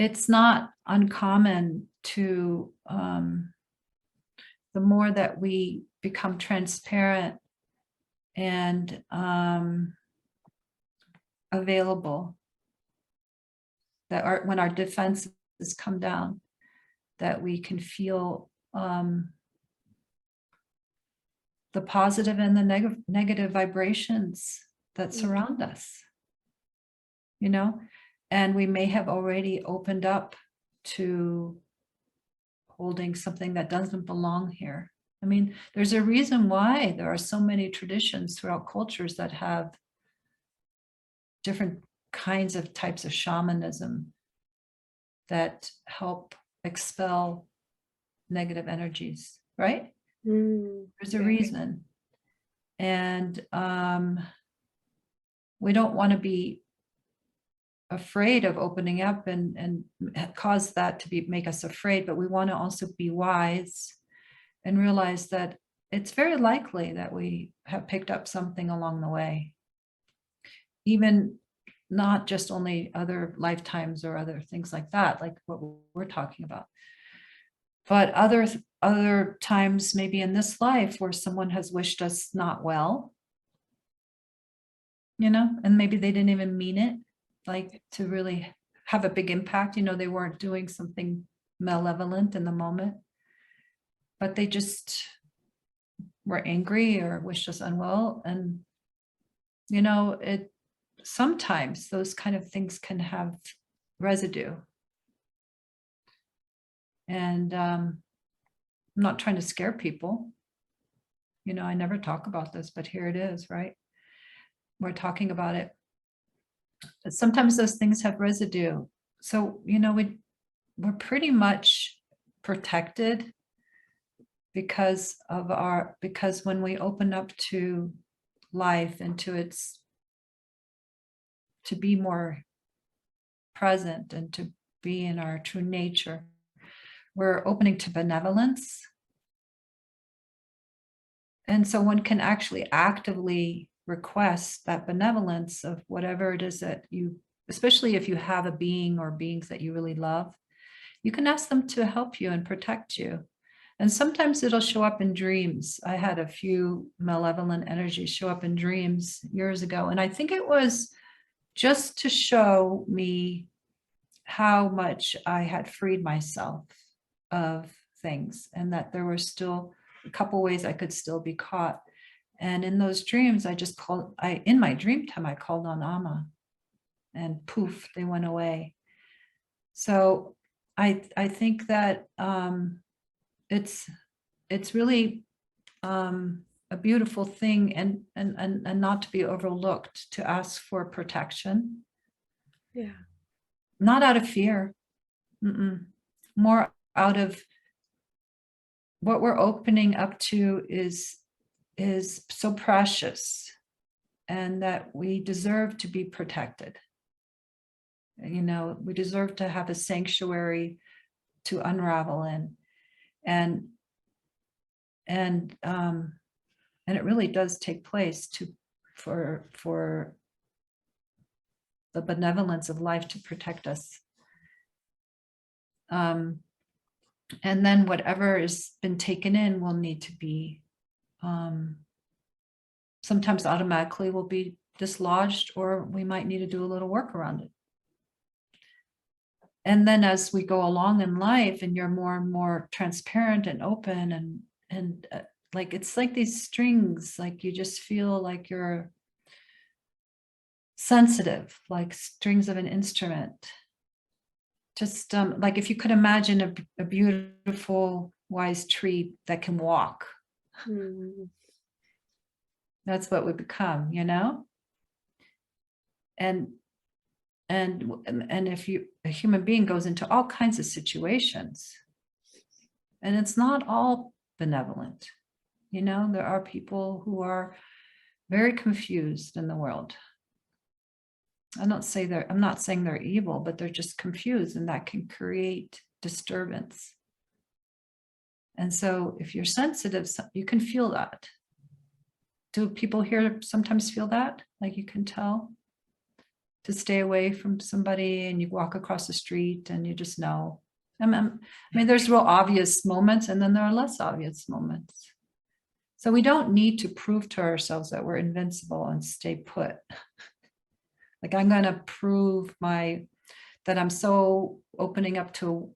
it's not uncommon to, the more that we become transparent and available, that when our defenses come down, that we can feel the positive and the negative vibrations that surround us, and we may have already opened up to holding something that doesn't belong here. I mean, there's a reason why there are so many traditions throughout cultures that have different kinds of types of shamanism that help expel negative energies, right? There's a reason. And we don't want to be afraid of opening up and cause that to make us afraid, but we want to also be wise and realize that it's very likely that we have picked up something along the way, even not just only other lifetimes or other things like that, like what we're talking about, but other times maybe in this life where someone has wished us not well, and maybe they didn't even mean it, like to really have a big impact. They weren't doing something malevolent in the moment, but they just were angry or wished us unwell. And, sometimes those kind of things can have residue. And I'm not trying to scare people. I never talk about this, but here it is, right? We're talking about it. But sometimes those things have residue. So, we're pretty much protected because when we open up to life and to be more present and to be in our true nature, we're opening to benevolence. And so one can actually actively request that benevolence of whatever it is that you, especially if you have a being or beings that you really love, you can ask them to help you and protect you. And sometimes it'll show up in dreams. I had a few malevolent energies show up in dreams years ago. And I think it was just to show me how much I had freed myself of things, and that there were still a couple ways I could still be caught. And in those dreams, in my dream time, I called on Amma, and poof, they went away. So I think that it's really a beautiful thing, and not to be overlooked, to ask for protection. Yeah. Not out of fear, more out of what we're opening up to is so precious, and that we deserve to be protected. We deserve to have a sanctuary to unravel in, and it really does take place for the benevolence of life to protect us. And then whatever has been taken in will need to be, sometimes automatically will be dislodged, or we might need to do a little work around it. And then as we go along in life and you're more and more transparent and open, and like, it's like these strings, like you just feel like you're sensitive, like strings of an instrument. Just like if you could imagine a beautiful, wise tree that can walk. That's what we become, And if a human being goes into all kinds of situations, and it's not all benevolent, there are people who are very confused in the world. I'm not saying they're evil, but they're just confused, and that can create disturbance. And so if you're sensitive, you can feel that. Do people here sometimes feel that? Like you can tell? to stay away from somebody, and you walk across the street and you just know. I mean, there's real obvious moments, and then there are less obvious moments. So we don't need to prove to ourselves that we're invincible and stay put. Like, I'm going to prove that I'm so opening up to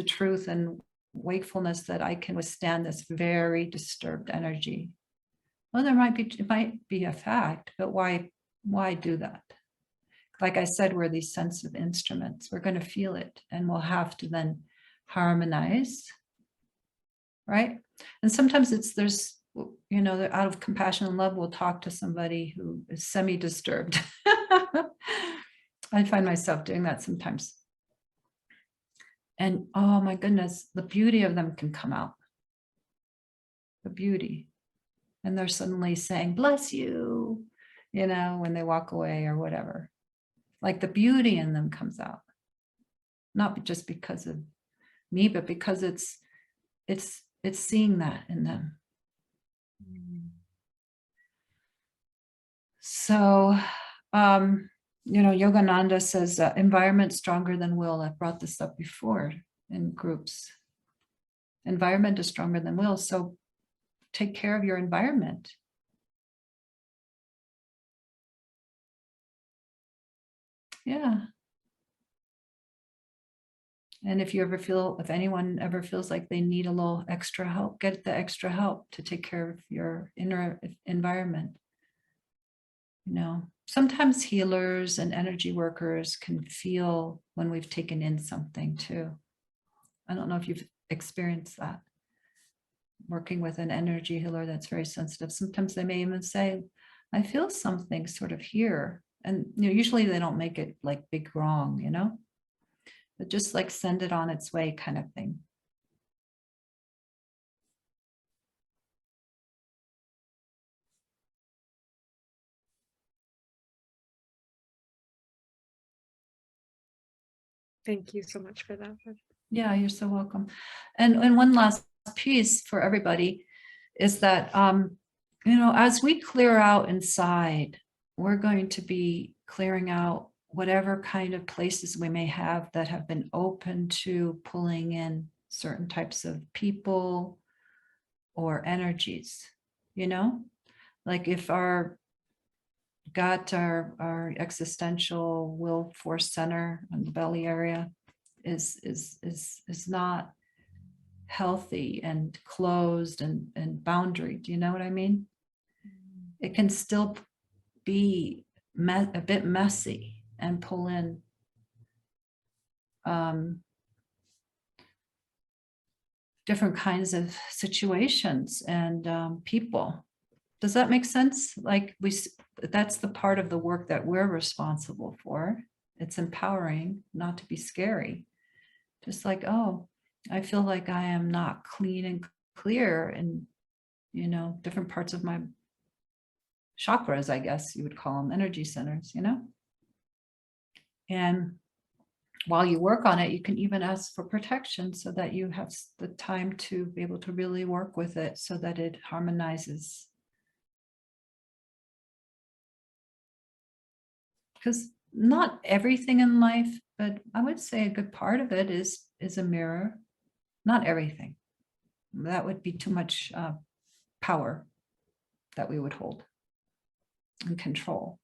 truth and wakefulness that I can withstand this very disturbed energy. Well, it might be a fact, but why do that? Like I said, we're these sensitive instruments. We're going to feel it, and we'll have to then harmonize, right? And sometimes there's, you know, out of compassion and love, we'll talk to somebody who is semi-disturbed. I find myself doing that sometimes. And oh my goodness, the beauty of them can come out. The beauty. And they're suddenly saying, bless you, you know, when they walk away or whatever. Like, the beauty in them comes out. Not just because of me, but because it's seeing that in them. So, you know, Yogananda says, environment stronger than will. I've brought this up before in groups. Environment is stronger than will. So take care of your environment. Yeah. And if anyone ever feels like they need a little extra help, get the extra help to take care of your inner environment. You know, sometimes healers and energy workers can feel when we've taken in something too. I don't know if you've experienced that. Working with an energy healer that's very sensitive, sometimes they may even say, I feel something sort of here. And you know, usually they don't make it like big wrong, you know, but just like send it on its way kind of thing. Thank you so much for that. Yeah, you're so welcome. And one last piece for everybody is that, you know, as we clear out inside, we're going to be clearing out whatever kind of places we may have that have been open to pulling in certain types of people or energies, you know, like if our existential will force center in the belly area is not healthy and closed and boundary. Do you know what I mean? It can still be a bit messy and pull in different kinds of situations and people. Does that make sense? Like, that's the part of the work that we're responsible for. It's empowering, not to be scary. Just like, oh, I feel like I am not clean and clear in, you know, different parts of my chakras, I guess you would call them, energy centers, you know? And while you work on it, you can even ask for protection so that you have the time to be able to really work with it so that it harmonizes. Because not everything in life, but I would say a good part of it is a mirror. Not everything. That would be too much power that we would hold and control.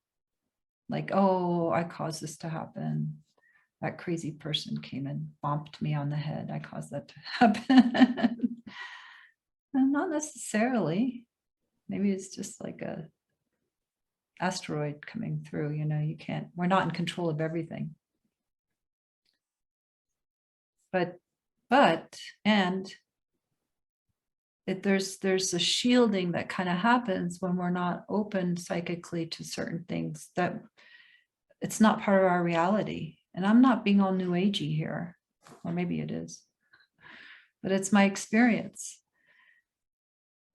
Like, oh, I caused this to happen. That crazy person came and bonked me on the head. I caused that to happen. And not necessarily. Maybe it's just like a asteroid coming through, you know, we're not in control of everything. There's a shielding that kind of happens when we're not open psychically to certain things, that it's not part of our reality. And I'm not being all new agey here, or maybe it is, but it's my experience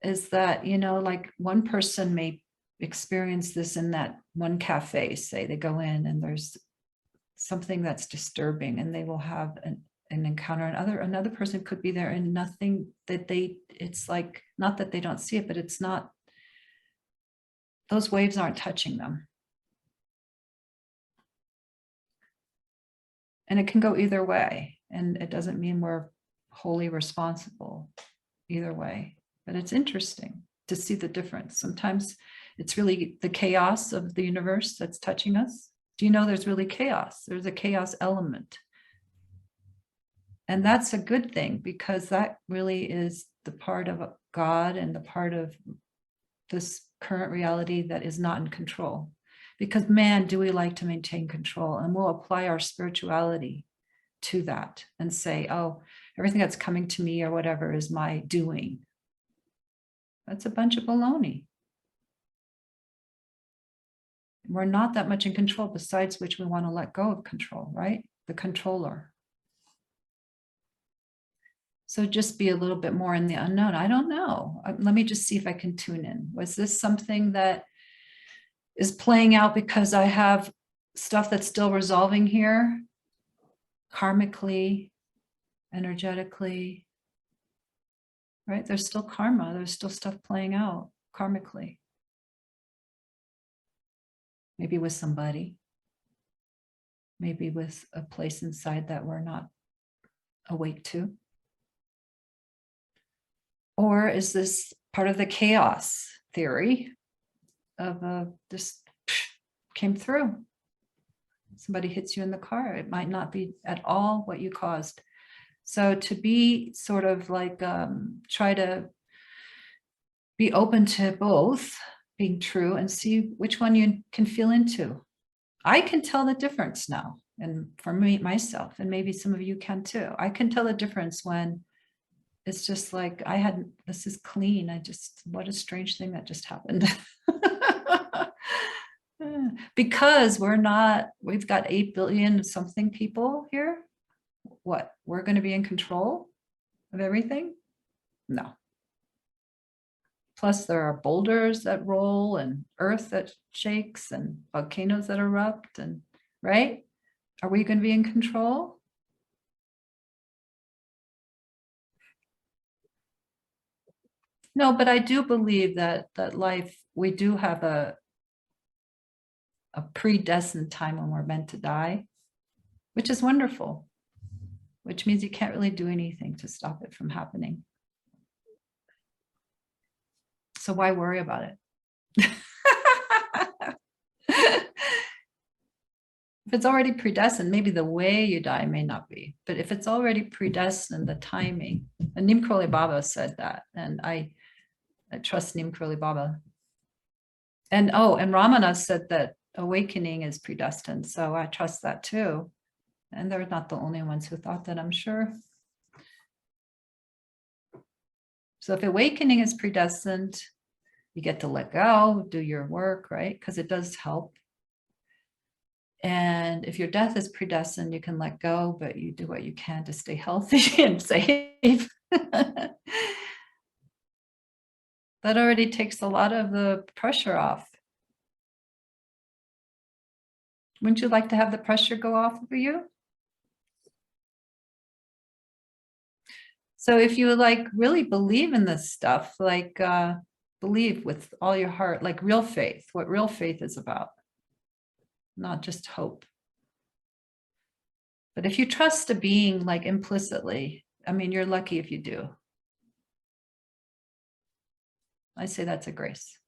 is that, you know, like one person may experience this in that one cafe, say they go in and there's something that's disturbing and they will have an encounter. Another person could be there and nothing that it's like, not that they don't see it, but it's not, those waves aren't touching them. And it can go either way. And it doesn't mean we're wholly responsible either way. But it's interesting to see the difference. Sometimes it's really the chaos of the universe that's touching us. Do you know there's really chaos? There's a chaos element. And that's a good thing, because that really is the part of God and the part of this current reality that is not in control. Because man, do we like to maintain control, and we'll apply our spirituality to that and say, oh, everything that's coming to me or whatever is my doing. That's a bunch of baloney. We're not that much in control, besides which we want to let go of control, right? The controller. So just be a little bit more in the unknown. I don't know. Let me just see if I can tune in. Was this something that is playing out because I have stuff that's still resolving here? Karmically, energetically, right? There's still karma. There's still stuff playing out karmically. Maybe with somebody. Maybe with a place inside that we're not awake to. Or is this part of the chaos theory of this came through? Somebody hits you in the car. It might not be at all what you caused. So to be sort of like, try to be open to both being true and see which one you can feel into. I can tell the difference now. And for me, myself, and maybe some of you can too. I can tell the difference when it's just like, this is clean. What a strange thing that just happened. Because we've got 8 billion something people here. What, we're going to be in control of everything? No. Plus there are boulders that roll and earth that shakes and volcanoes that erupt, and right? Are we going to be in control? No, but I do believe that life, we do have a predestined time when we're meant to die, which is wonderful, which means you can't really do anything to stop it from happening. So why worry about it? If it's already predestined, maybe the way you die may not be, but if it's already predestined, the timing, and Neem Karoli Baba said that, and I trust Neem Karoli Baba. And Ramana said that awakening is predestined, so I trust that too. And they're not the only ones who thought that, I'm sure. So if awakening is predestined, you get to let go, do your work, right? Because it does help. And if your death is predestined, you can let go, but you do what you can to stay healthy and safe. That already takes a lot of the pressure off. Wouldn't you like to have the pressure go off of you? So if you like really believe in this stuff, like believe with all your heart, like real faith, what real faith is about, not just hope. But if you trust a being like implicitly, I mean, you're lucky if you do. I say that's a grace.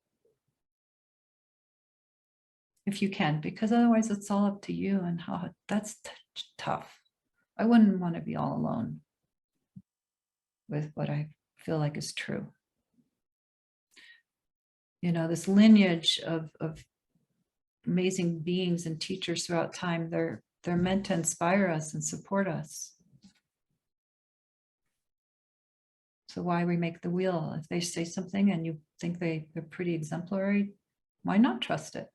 If you can, because otherwise it's all up to you, and how that's tough. I wouldn't want to be all alone with what I feel like is true. You know, this lineage of amazing beings and teachers throughout time, they're meant to inspire us and support us. So why remake the wheel? If they say something and you think they're pretty exemplary, why not trust it?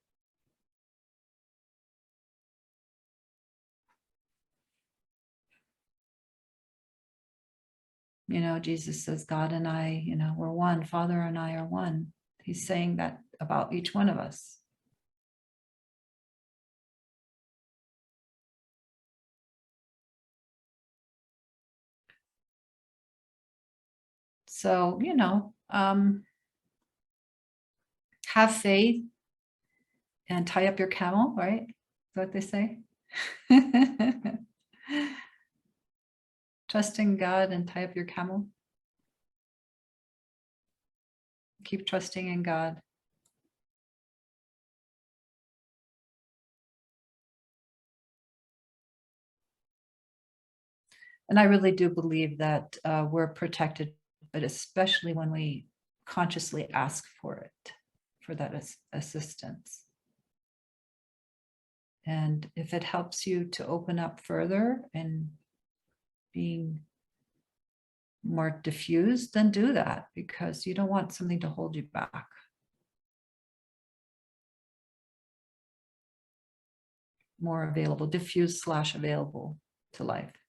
You know, Jesus says, God and I, you know, we're one. Father and I are one. He's saying that about each one of us. So, you know, have faith and tie up your camel, right? Is that what they say? Trust in God and tie up your camel. Keep trusting in God. And I really do believe that we're protected, but especially when we consciously ask for it, for that assistance. And if it helps you to open up further and being more diffused, then do that, because you don't want something to hold you back. More available, diffused / available to life.